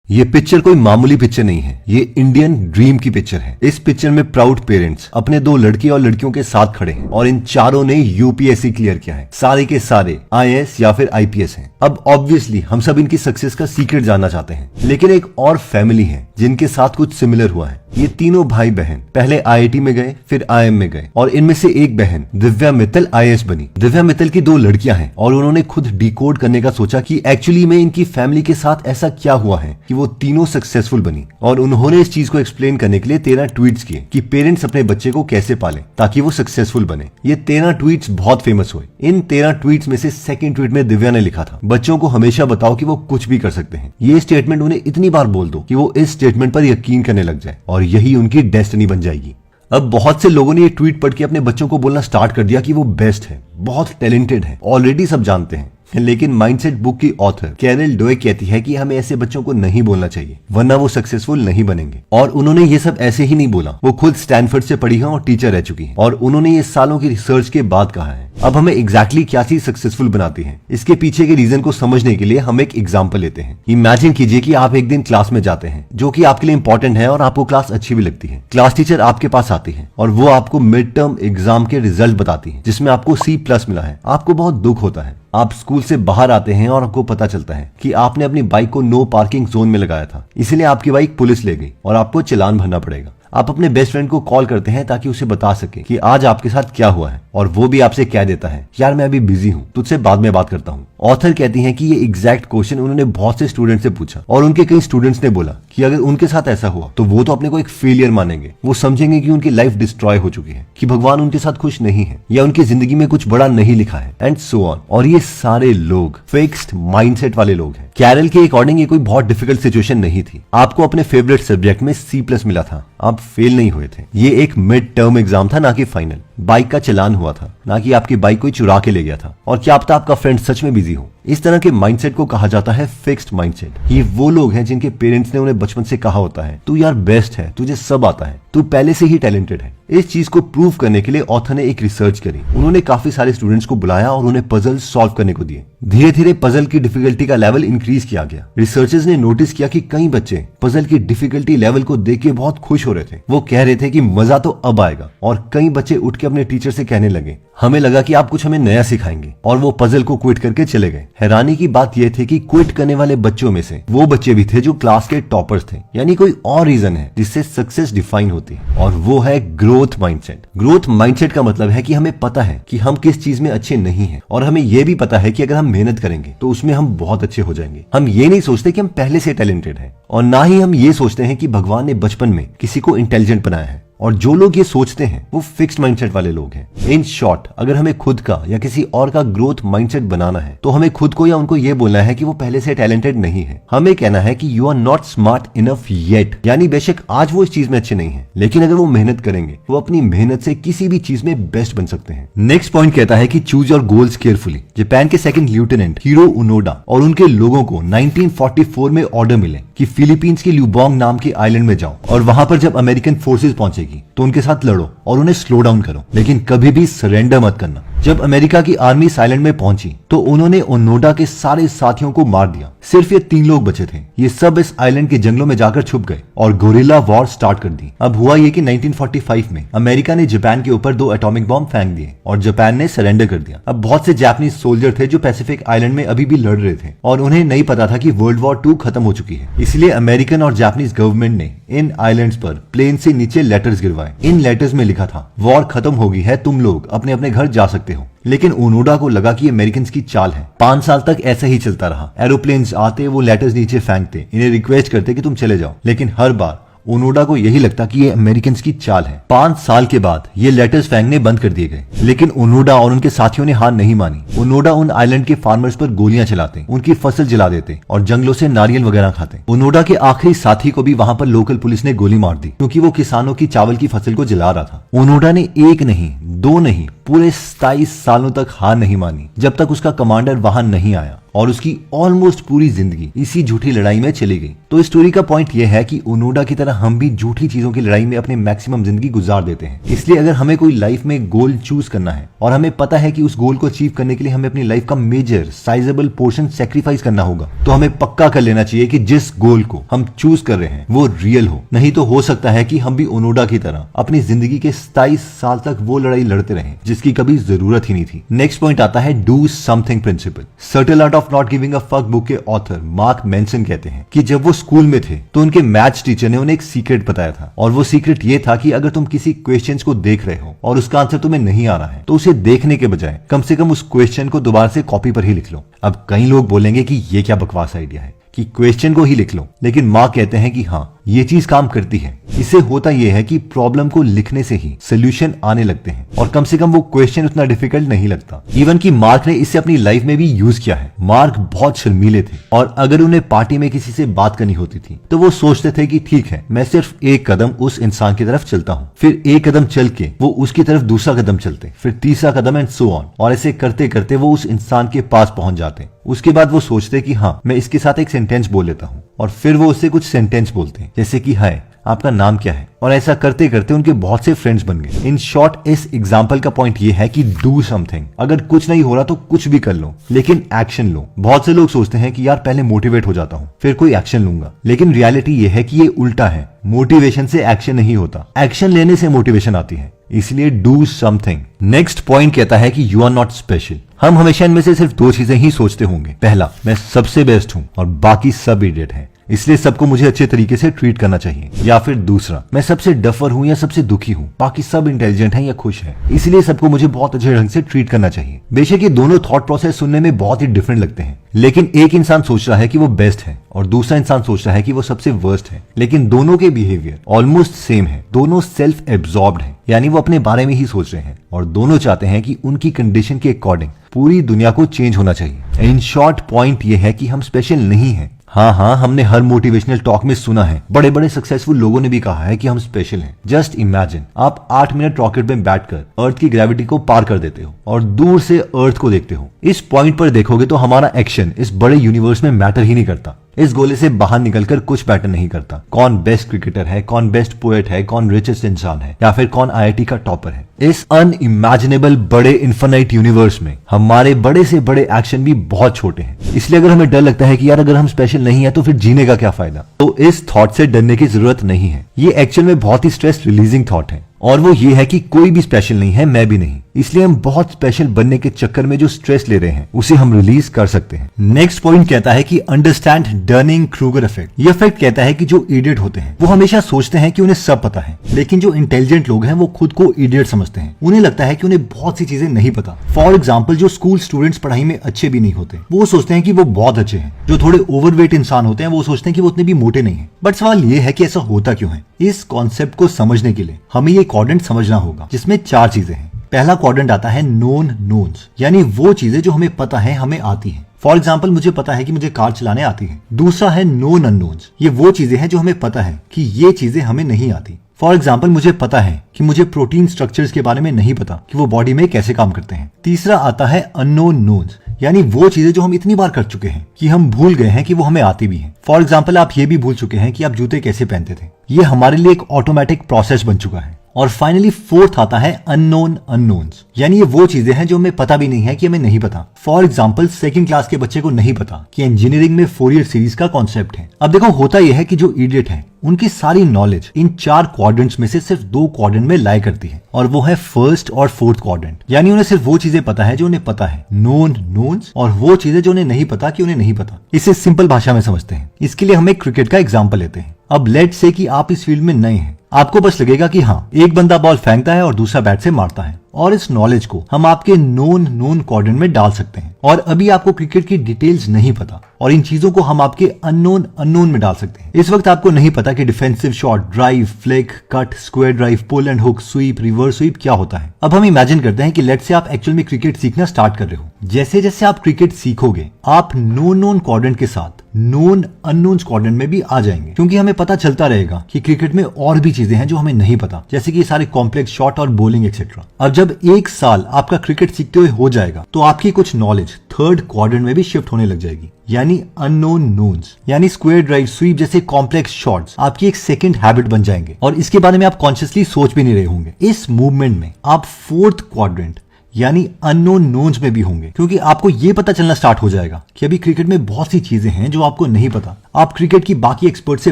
ये पिक्चर कोई मामूली पिक्चर नहीं है, ये इंडियन ड्रीम की पिक्चर है। इस पिक्चर में प्राउड पेरेंट्स अपने 2 लड़की और लड़कियों के साथ खड़े हैं और इन चारों ने यूपीएससी क्लियर किया है। सारे के सारे आईएएस या फिर आईपीएस हैं। अब ऑब्वियसली हम सब इनकी सक्सेस का सीक्रेट जानना चाहते हैं, लेकिन एक और फैमिली है जिनके साथ कुछ सिमिलर हुआ है। ये तीनों भाई बहन पहले आईआईटी में गए, फिर आईएम में गए और इनमें से एक बहन दिव्या मित्तल आईएएस बनी। दिव्या मित्तल की 2 लड़कियां हैं और उन्होंने खुद डिकोड करने का सोचा कि एक्चुअली में इनकी फैमिली के साथ ऐसा क्या हुआ है कि वो तीनों सक्सेसफुल बनी। और उन्होंने इस चीज को एक्सप्लेन करने के लिए 13 ट्वीट्स किए कि पेरेंट्स अपने बच्चे को कैसे पालें ताकि वो सक्सेसफुल बने। ये 13 ट्वीट्स बहुत फेमस हुए। इन 13 ट्वीट्स में से सेकंड ट्वीट में दिव्या ने लिखा था, बच्चों को हमेशा बताओ कि वो कुछ भी कर सकते हैं। ये स्टेटमेंट उन्हें इतनी बार बोल दो कि वो इस स्टेटमेंट पर यकीन करने लग जाए और यही उनकी डेस्टिनी बन जाएगी। अब बहुत से लोगों ने ये ट्वीट पढ़ के अपने बच्चों को बोलना स्टार्ट कर दिया कि वो बेस्ट है, बहुत टैलेंटेड है। ऑलरेडी सब जानते हैं, लेकिन माइंडसेट बुक की ऑथर कैरल डोए कहती है कि हमें ऐसे बच्चों को नहीं बोलना चाहिए वरना वो सक्सेसफुल नहीं बनेंगे। और उन्होंने ये सब ऐसे ही नहीं बोला, वो खुद स्टैनफोर्ड से पढ़ी है और टीचर रह चुकी है और उन्होंने ये सालों की रिसर्च के बाद कहा है। अब हमें एग्जैक्टली क्या चीज सक्सेसफुल बनाती है, इसके पीछे के रीजन को समझने के लिए हम एक एग्जाम्पल लेते हैं। इमेजिन कीजिए कि आप एक दिन क्लास में जाते हैं जो कि आपके लिए इंपॉर्टेंट है और आपको क्लास अच्छी भी लगती है। क्लास टीचर आपके पास आती है और वो आपको मिड टर्म एग्जाम के रिजल्ट बताती है जिसमें आपको C+ मिला है। आपको बहुत दुख होता है। आप स्कूल से बाहर आते हैं और आपको पता चलता है कि आपने अपनी बाइक को नो पार्किंग जोन में लगाया था, इसलिए आपकी बाइक पुलिस ले गई और आपको चालान भरना पड़ेगा। आप अपने बेस्ट फ्रेंड को कॉल करते हैं ताकि उसे बता सके कि आज आपके साथ क्या हुआ है और वो भी आपसे कह देता है, यार मैं अभी बिजी हूँ, तुझसे बाद में बात करता हूँ। ऑथर कहती हैं कि ये एग्जैक्ट क्वेश्चन उन्होंने बहुत से स्टूडेंट से पूछा और उनके कई स्टूडेंट्स ने बोला कि अगर उनके साथ ऐसा हुआ तो वो तो अपने को एक फेलियर मानेंगे। वो समझेंगे कि उनकी लाइफ डिस्ट्रॉय हो चुकी है, कि भगवान उनके साथ खुश नहीं है या उनकी जिंदगी में कुछ बड़ा नहीं लिखा है एंड सो ऑन। और ये सारे लोग फिक्स्ड माइंडसेट वाले लोग हैं। कैरल के अकॉर्डिंग ये कोई बहुत डिफिकल्ट सिचुएशन नहीं थी। आपको अपने फेवरेट सब्जेक्ट में C+ मिला था, आप फेल नहीं हुए थे। ये एक मिड टर्म एग्जाम था, ना कि फाइनल। बाइक का चालान हुआ था, ना कि आपकी बाइक कोई चुरा के ले गया था। और क्या पता आपका फ्रेंड सच में बिजी हो। इस तरह के माइंडसेट को कहा जाता है फिक्स्ड माइंडसेट। ये वो लोग हैं जिनके पेरेंट्स ने उन्हें बचपन से कहा होता है, तू यार बेस्ट है, तुझे सब आता है, तू पहले से ही टैलेंटेड है। इस चीज को प्रूव करने के लिए ऑथर ने एक रिसर्च करी। उन्होंने काफी सारे स्टूडेंट्स को बुलाया और उन्हें पजल सॉल्व करने को दिए। धीरे धीरे पजल की डिफिकल्टी का लेवल इंक्रीज किया गया। रिसर्चर्स ने नोटिस किया कि कई बच्चे पजल की डिफिकल्टी लेवल को देख के बहुत खुश हो रहे थे। वो कह रहे थे कि मजा तो अब आएगा। और कई बच्चे उठ के अपने टीचर से कहने लगे, हमें लगा कि आप कुछ हमें नया सिखाएंगे, और वो पजल को क्विट करके चले गए। हैरानी की बात यह थी कि क्विट करने वाले बच्चों में से वो बच्चे भी थे जो क्लास के टॉपर्स थे। यानी कोई और रीजन है जिससे सक्सेस डिफाइन होती है, और वो है ग्रोथ माइंडसेट। ग्रोथ माइंडसेट का मतलब है कि हमें पता है कि हम किस चीज में अच्छे नहीं हैं, और हमें यह भी पता है कि अगर हम मेहनत करेंगे तो उसमें हम बहुत अच्छे हो जाएंगे। हम ये नहीं सोचते कि हम पहले से टैलेंटेड हैं, और ना ही हम ये सोचते हैं कि भगवान ने बचपन में किसी को इंटेलिजेंट बनाया है। और जो लोग ये सोचते हैं वो फिक्स्ड माइंडसेट वाले लोग हैं। इन शॉर्ट, अगर हमें खुद का या किसी और का ग्रोथ माइंडसेट बनाना है तो हमें खुद को या उनको ये बोलना है कि वो पहले से टैलेंटेड नहीं है। हमें कहना है कि you are not smart enough yet. यानी बेशक आज वो इस चीज में अच्छे नहीं है, लेकिन अगर वो मेहनत करेंगे वो अपनी मेहनत से किसी भी चीज में बेस्ट बन सकते हैं। नेक्स्ट पॉइंट कहता है कि choose your goals carefully. Japan के 2nd लेफ्टिनेंट हीरो ओनोडा और उनके लोगों को 1944 में ऑर्डर मिले कि फिलीपींस के ल्यूबोंग नाम के आइलैंड में जाओ और वहां पर जब अमेरिकन फोर्सेज पहुंचेगी तो उनके साथ लड़ो और उन्हें स्लो डाउन करो, लेकिन कभी भी सरेंडर मत करना। जब अमेरिका की आर्मी इस आइलैंड में पहुंची तो उन्होंने ओनोडा के सारे साथियों को मार दिया। सिर्फ ये 3 लोग बचे थे। ये सब इस आइलैंड के जंगलों में जाकर छुप गए और गोरिल्ला वॉर स्टार्ट कर दी। अब हुआ ये कि 1945 में अमेरिका ने जापान के ऊपर 2 एटॉमिक बॉम्ब फेंक दिए और जापान ने सरेंडर कर दिया। अब बहुत से जापानीज सोल्जर थे जो पैसिफिक आइलैंड में अभी भी लड़ रहे थे और उन्हें नहीं पता था कि वर्ल्ड वॉर 2 खत्म हो चुकी है। इसलिए अमेरिकन और जापानीज गवर्नमेंट ने इन आइलैंड्स पर प्लेन से नीचे लेटर्स गिरवाए। इन लेटर्स में लिखा था, वॉर खत्म हो गई है, तुम लोग अपने अपने घर जा सकते हो। लेकिन ओनोडा को लगा कि ये अमेरिकन की चाल है। 5 साल तक ऐसा ही चलता रहा। एरोप्लेन्स आते, वो लेटर्स नीचे फेंकते, इन्हें रिक्वेस्ट करते कि तुम चले जाओ, लेकिन हर बार ओनोडा को यही लगता कि ये अमेरिकन की चाल है। 5 साल के बाद ये लेटर्स फेंकने बंद कर दिए गए, लेकिन ओनोडा और उनके साथियों ने हार नहीं मानी। ओनोडा उन आइलैंड के फार्मर्स पर गोलियां चलाते, उनकी फसल जला देते और जंगलों से नारियल वगैरह खाते। ओनोडा के आखिरी साथी को भी वहां पर लोकल पुलिस ने गोली मार दी क्योंकि वो किसानों की चावल की फसल को जला रहा था। ओनोडा ने 1 नहीं, 2 नहीं, पूरे 27 सालों तक हार नहीं मानी जब तक उसका कमांडर वहां नहीं आया और उसकी ऑलमोस्ट पूरी जिंदगी इसी झूठी लड़ाई में चली गई। तो इस स्टोरी का पॉइंट यह है कि ओनोडा की तरह हम भी झूठी चीजों की लड़ाई में अपने मैक्सिमम जिंदगी गुजार देते हैं। इसलिए अगर हमें कोई लाइफ में गोल चूज करना है और हमें पता है कि उस गोल को अचीव करने के लिए हमें अपनी लाइफ का मेजर साइजेबल पोर्शन सेक्रीफाइस करना होगा, तो हमें पक्का कर लेना चाहिए कि जिस गोल को हम चूज कर रहे हैं वो रियल हो। नहीं तो हो सकता है कि हम भी ओनोडा की तरह अपनी जिंदगी के 27 साल तक वो लड़ाई लड़ते रहें जिसकी कभी जरूरत ही नहीं थी। नेक्स्ट पॉइंट आता है do something principle. Subtle art of not giving a fuck book के ऑथर मार्क मेंसन कहते हैं कि जब वो स्कूल में थे तो उनके मैथ्स टीचर ने उन्हें एक सीक्रेट बताया था, और वो सीक्रेट ये था कि अगर तुम किसी क्वेश्चन को देख रहे हो और उसका आंसर तुम्हें नहीं आ रहा है तो उसे देखने के बजाय कम से कम उस क्वेश्चन को दोबारा से कॉपी पर ही लिख लो। अब कई लोग बोलेंगे कि ये क्या बकवास आइडिया है कि क्वेश्चन को ही लिख लो, लेकिन माँ कहते हैं कि हाँ ये चीज काम करती है। इससे होता यह है कि प्रॉब्लम को लिखने से ही सोल्यूशन आने लगते हैं और कम से कम वो क्वेश्चन उतना डिफिकल्ट नहीं लगता। इवन कि मार्क ने इसे अपनी लाइफ में भी यूज किया है। मार्क बहुत शर्मीले थे और अगर उन्हें पार्टी में किसी से बात करनी होती थी तो वो सोचते थे कि ठीक है मैं सिर्फ एक कदम उस इंसान की तरफ चलता हूँ, फिर एक कदम चल के वो उसकी तरफ दूसरा कदम चलते, फिर तीसरा कदम एंड सो ऑन, और ऐसे करते करते वो उस इंसान के पास पहुंच जाते। उसके बाद वो सोचते कि हाँ मैं इसके साथ एक सेंटेंस बोल लेता हूँ, और फिर वो उससे कुछ सेंटेंस बोलते हैं जैसे कि हाय आपका नाम क्या है, और ऐसा करते करते उनके बहुत से फ्रेंड्स बन गए। इन शॉर्ट इस एग्जाम्पल का पॉइंट ये है कि डू समथिंग। अगर कुछ नहीं हो रहा तो कुछ भी कर लो, लेकिन एक्शन लो। बहुत से लोग सोचते हैं कि यार पहले मोटिवेट हो जाता हूँ फिर कोई एक्शन लूंगा, लेकिन रियलिटी ये है कि ये उल्टा है। मोटिवेशन से एक्शन नहीं होता, एक्शन लेने से मोटिवेशन आती है। इसलिए डू समथिंग। नेक्स्ट पॉइंट कहता है कि यू आर नॉट स्पेशल। हम हमेशा इनमें से सिर्फ दो चीजें ही सोचते होंगे। पहला, मैं सबसे बेस्ट हूँ और बाकी सब इडियट हैं, इसलिए सबको मुझे अच्छे तरीके से ट्रीट करना चाहिए। या फिर दूसरा, मैं सबसे डफर हूँ या सबसे दुखी हूँ, बाकी सब इंटेलिजेंट हैं या खुश हैं, इसलिए सबको मुझे बहुत अच्छे ढंग से ट्रीट करना चाहिए। बेशक ये दोनों थॉट प्रोसेस सुनने में बहुत ही डिफरेंट लगते हैं, लेकिन एक इंसान सोच रहा है कि वो बेस्ट है और दूसरा इंसान सोच रहा है कि वो सबसे वर्स्ट है, लेकिन दोनों के बिहेवियर ऑलमोस्ट सेम है। दोनों सेल्फ एब्जॉर्ब्ड हैं, यानी वो अपने बारे में ही सोच रहे हैं और दोनों चाहते हैं कि उनकी कंडीशन के अकॉर्डिंग पूरी दुनिया को चेंज होना चाहिए। इन शॉर्ट पॉइंट ये है कि हम स्पेशल नहीं हैं। हाँ, हमने हर मोटिवेशनल टॉक में सुना है, बड़े बड़े सक्सेसफुल लोगों ने भी कहा है कि हम स्पेशल हैं। जस्ट इमेजिन, आप 8 मिनट रॉकेट में बैठकर अर्थ की ग्रेविटी को पार कर देते हो और दूर से अर्थ को देखते हो। इस पॉइंट पर देखोगे तो हमारा एक्शन इस बड़े यूनिवर्स में मैटर ही नहीं करता। इस गोले से बाहर निकलकर कुछ मैटर नहीं करता। कौन बेस्ट क्रिकेटर है, कौन बेस्ट पोएट है, कौन रिचेस्ट इंसान है, या फिर कौन आईआईटी का टॉपर है। इस अनइमेजिनेबल बड़े इन्फिनाइट यूनिवर्स में हमारे बड़े से बड़े एक्शन भी बहुत छोटे हैं। इसलिए अगर हमें डर लगता है कि यार अगर हम स्पेशल नहीं है तो फिर जीने का क्या फायदा, तो इस थॉट से डरने की जरूरत नहीं है। ये एक्चुअल में बहुत ही स्ट्रेस रिलीजिंग थॉट है, और वो ये है कि कोई भी स्पेशल नहीं है, मैं भी नहीं। इसलिए हम बहुत स्पेशल बनने के चक्कर में जो स्ट्रेस ले रहे हैं उसे हम रिलीज कर सकते हैं। नेक्स्ट पॉइंट कहता है कि अंडरस्टैंड डर्निंग क्रूगर इफेक्ट। ये इफेक्ट कहता है कि जो इडियट होते हैं वो हमेशा सोचते हैं कि उन्हें सब पता है, लेकिन जो इंटेलिजेंट लोग हैं वो खुद को इडियट समझते हैं। उन्हें लगता है कि उन्हें बहुत सी चीजें नहीं पता। फॉर एग्जाम्पल, जो स्कूल स्टूडेंट्स पढ़ाई में अच्छे भी नहीं होते वो सोचते हैं कि वो बहुत अच्छे हैं। जो थोड़े ओवरवेट इंसान होते हैं वो सोचते हैं कि वो उतने भी मोटे नहीं है। बट सवाल ये है कि ऐसा होता क्यों है। इस कॉन्सेप्ट को समझने के लिए हमें ये क्वाड्रेंट समझना होगा, जिसमें 4 चीजें हैं। पहला क्वाड्रेंट आता है नोन नोन्स, यानी वो चीजें जो हमें पता है, हमें आती हैं। फॉर एग्जाम्पल, मुझे पता है कि मुझे कार चलाने आती है। दूसरा है नोन अननोन्स, ये वो चीजें हैं जो हमें पता है कि ये चीजें हमें नहीं आती। फॉर एग्जाम्पल, मुझे पता है कि मुझे प्रोटीन स्ट्रक्चर्स के बारे में नहीं पता कि वो बॉडी में कैसे काम करते हैं। तीसरा आता है अननोन नोन्स, यानी वो चीजें जो हम इतनी बार कर चुके हैं कि हम भूल गए हैं कि वो हमें आती भी हैं। फॉर एग्जाम्पल, आप ये भी भूल चुके हैं कि आप जूते कैसे पहनते थे। ये हमारे लिए एक ऑटोमेटिक प्रोसेस बन चुका है। और फाइनली फोर्थ आता है अननोन अननोन्स, यानी ये वो चीजें हैं जो हमें पता भी नहीं है कि हमें नहीं पता। फॉर एग्जाम्पल, 2nd क्लास के बच्चे को नहीं पता कि इंजीनियरिंग में फोरियर सीरीज का कॉन्सेप्ट है। अब देखो, होता यह है कि जो इडियट है उनकी सारी नॉलेज इन 4 क्वाड्रेंट्स में से सिर्फ 2 क्वाड्रेंट में लाई करती है, और वो है 1st और 4th क्वाड्रेंट। यानी उन्हें सिर्फ वो चीजें पता है जो उन्हें पता है, नोन नोन्स, और वो चीजें जो उन्हें नहीं पता कि उन्हें नहीं पता। इसे सिंपल भाषा में समझते हैं। इसके लिए हम एक क्रिकेट का एग्जाम्पल लेते हैं। अब लेट्स से कि आप इस फील्ड में नए हैं। आपको बस लगेगा कि हाँ, एक बंदा बॉल फेंकता है और दूसरा बैट से मारता है, और इस नॉलेज को हम आपके नोन क्वाड्रेंट में डाल सकते हैं। और अभी आपको क्रिकेट की डिटेल्स नहीं पता, और इन चीजों को हम आपके अननोन में डाल सकते हैं। इस वक्त आपको नहीं पता कि defensive shot, drive, flick, cut, square drive, pull and hook, sweep, reverse sweep क्या होता है। अब हम इमेजिन करते हैं कि लेट्स से आप एक्चुअल में क्रिकेट सीखना स्टार्ट कर रहे हो। जैसे जैसे आप क्रिकेट सीखोगे, आप नोन क्वाड्रेंट के साथ नोन अननोन क्वाड्रेंट में भी आ जाएंगे, क्योंकि हमें पता चलता रहेगा कि क्रिकेट में और भी चीजें हैं जो हमें नहीं पता, जैसे कि ये सारे कॉम्प्लेक्स शॉट और बॉलिंग एक्सेट्रा। अब जब 1 साल आपका क्रिकेट सीखते हुए हो जाएगा तो आपकी कुछ नॉलेज थर्ड क्वाड्रेंट में भी शिफ्ट होने लग जाएगी, यानी अननोन नोन्स, यानी स्क्वायर ड्राइव स्वीप जैसे कॉम्प्लेक्स शॉट्स आपकी एक सेकंड हैबिट बन जाएंगे और इसके बारे में आप कॉन्शियसली सोच भी नहीं रहे होंगे। इस मूवमेंट में आप फोर्थ क्वाड्रेंट यानी अननोन नोन्स में भी होंगे, क्योंकि आपको ये पता चलना स्टार्ट हो जाएगा कि अभी क्रिकेट में बहुत सी चीजें हैं जो आपको नहीं पता। आप क्रिकेट की बाकी एक्सपर्ट से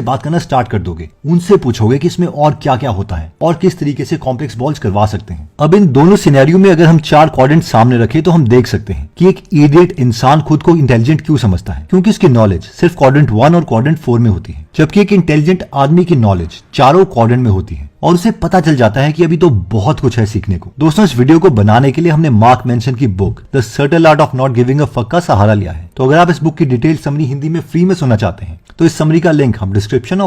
बात करना स्टार्ट कर दोगे, उनसे पूछोगे कि इसमें और क्या क्या होता है और किस तरीके से कॉम्प्लेक्स बॉल्स करवा सकते हैं। अब इन दोनों सिनेरियो में अगर हम 4 क्वाड्रेंट सामने रखें तो हम देख सकते हैं कि एक इडियट इंसान खुद को इंटेलिजेंट क्यों समझता है, क्योंकि उसकी नॉलेज सिर्फ क्वाड्रेंट 1 और क्वाड्रेंट 4 में होती है, जबकि एक इंटेलिजेंट आदमी की नॉलेज चारों क्वाड्रेंट में होती है और उसे पता चल जाता है कि अभी तो बहुत कुछ है सीखने को। दोस्तों, इस वीडियो को बनाने के लिए हमने मार्क मेंशन की book the subtle art of not giving a fuck का सहारा लिया है। तो अगर आप इस बुक की डिटेल समरी हिंदी में फ्री में सुनना चाहते हैं तो इस समरी का लिंक हम डिस्क्रिप्शन और